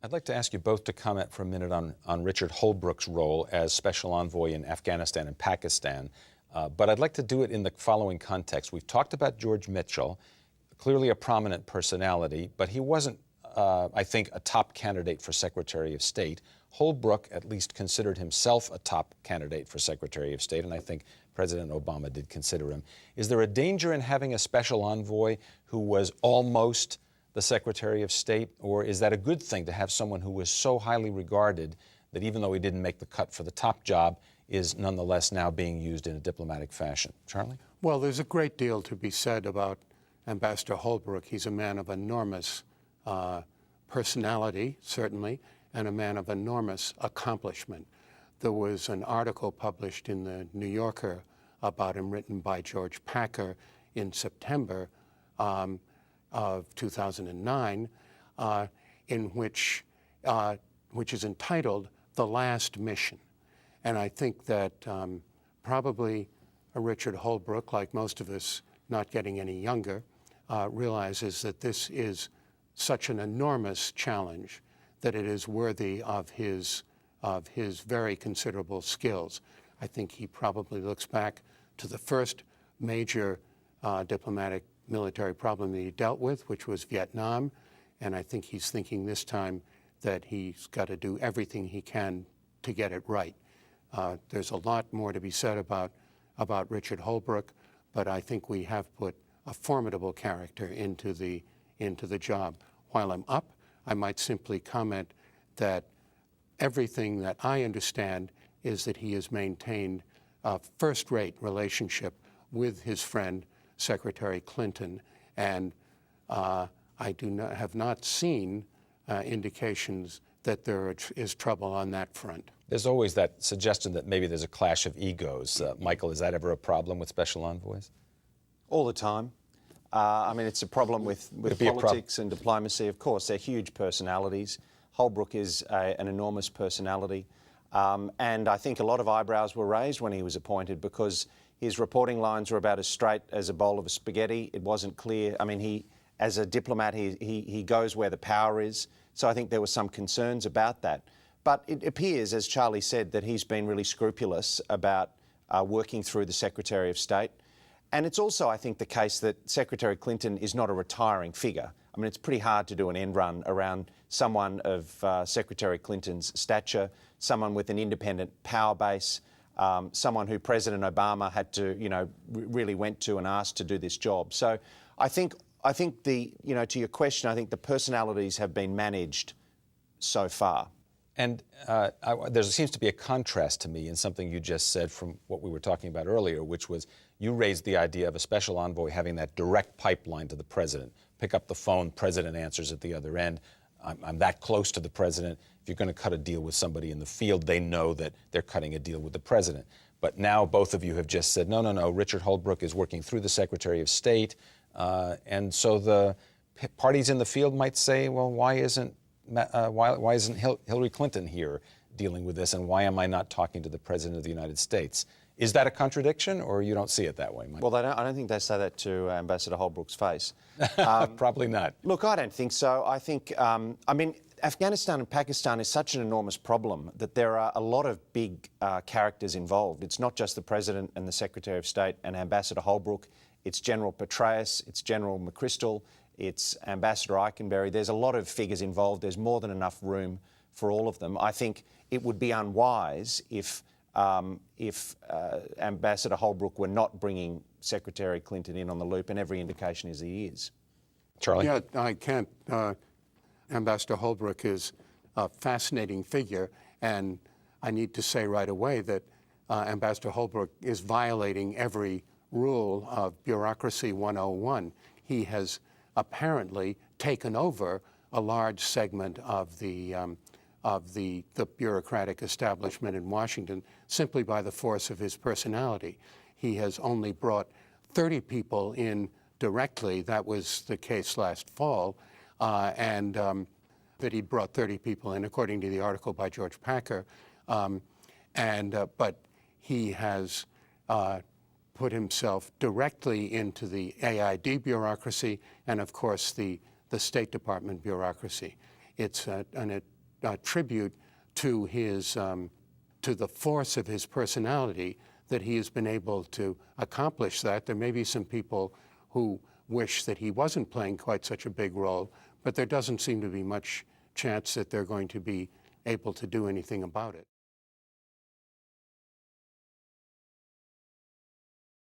I'd like to ask you both to comment for a minute on Richard Holbrooke's role as Special Envoy in Afghanistan and Pakistan. But I'd like to do it in the following context. We've talked about George Mitchell, clearly a prominent personality, but he wasn't, I think, a top candidate for Secretary of State. Holbrooke at least considered himself a top candidate for Secretary of State, and I think President Obama did consider him. Is there a danger in having a special envoy who was almost the Secretary of State, or is that a good thing to have someone who was so highly regarded that even though he didn't make the cut for the top job, is nonetheless now being used in a diplomatic fashion? Charlie? Well, there's a great deal to be said about Ambassador Holbrooke. He's a man of enormous personality, certainly, and a man of enormous accomplishment. There was an article published in the New Yorker about him, written by George Packer in September of 2009, in which is entitled "The Last Mission." And I think that probably Richard Holbrooke, like most of us not getting any younger, realizes that this is such an enormous challenge that it is worthy of his very considerable skills. I think he probably looks back to the first major diplomatic military problem that he dealt with, which was Vietnam, and I think he's thinking this time that he's got to do everything he can to get it right. There's a lot more to be said about Richard Holbrooke, but I think we have put a formidable character into the job. While I'm up, I might simply comment that everything that I understand is that he has maintained a first-rate relationship with his friend, Secretary Clinton, and I have not seen indications that there is trouble on that front. There's always that suggestion that maybe there's a clash of egos. Michael, is that ever a problem with special envoys? All the time. I mean, it's a problem with politics and diplomacy. Of course, they're huge personalities. Holbrooke is an enormous personality. And I think a lot of eyebrows were raised when he was appointed because his reporting lines were about as straight as a bowl of spaghetti. It wasn't clear. I mean, as a diplomat, he goes where the power is. So I think there were some concerns about that. But it appears, as Charlie said, that he's been really scrupulous about working through the Secretary of State. And it's also, I think, the case that Secretary Clinton is not a retiring figure. I mean, it's pretty hard to do an end run around someone of Secretary Clinton's stature, someone with an independent power base, someone who President Obama had to, really went to and asked to do this job. So I think to your question, I think the personalities have been managed so far. And there seems to be a contrast to me in something you just said from what we were talking about earlier, which was you raised the idea of a special envoy having that direct pipeline to the president. Pick up the phone, president answers at the other end. I'm that close to the president. If you're going to cut a deal with somebody in the field, they know that they're cutting a deal with the president. But now both of you have just said, no, Richard Holbrooke is working through the Secretary of State. And so the parties in the field might say, well, why isn't Hillary Clinton here dealing with this, and why am I not talking to the President of the United States? Is that a contradiction, or you don't see it that way, Mike? Well, I don't think they say that to Ambassador Holbrooke's face. Probably not. Look, I don't think so. I think, I mean, Afghanistan and Pakistan is such an enormous problem that there are a lot of big characters involved. It's not just the President and the Secretary of State and Ambassador Holbrooke. It's General Petraeus, it's General McChrystal, it's Ambassador Eikenberry. There's a lot of figures involved. There's more than enough room for all of them. I think it would be unwise if Ambassador Holbrooke were not bringing Secretary Clinton in on the loop, and every indication is he is. Charlie? Yeah, I can't. Ambassador Holbrooke is a fascinating figure, and I need to say right away that Ambassador Holbrooke is violating every rule of Bureaucracy 101. He has apparently taken over a large segment of the bureaucratic establishment in Washington simply by the force of his personality. He has only brought 30 people in directly. That was the case last fall, and that he brought 30 people in, according to the article by George Packer. But he has put himself directly into the AID bureaucracy and, of course, the State Department bureaucracy. It's an tribute to his to the force of his personality that he has been able to accomplish that. There may be some people who wish that he wasn't playing quite such a big role, but there doesn't seem to be much chance that they're going to be able to do anything about it.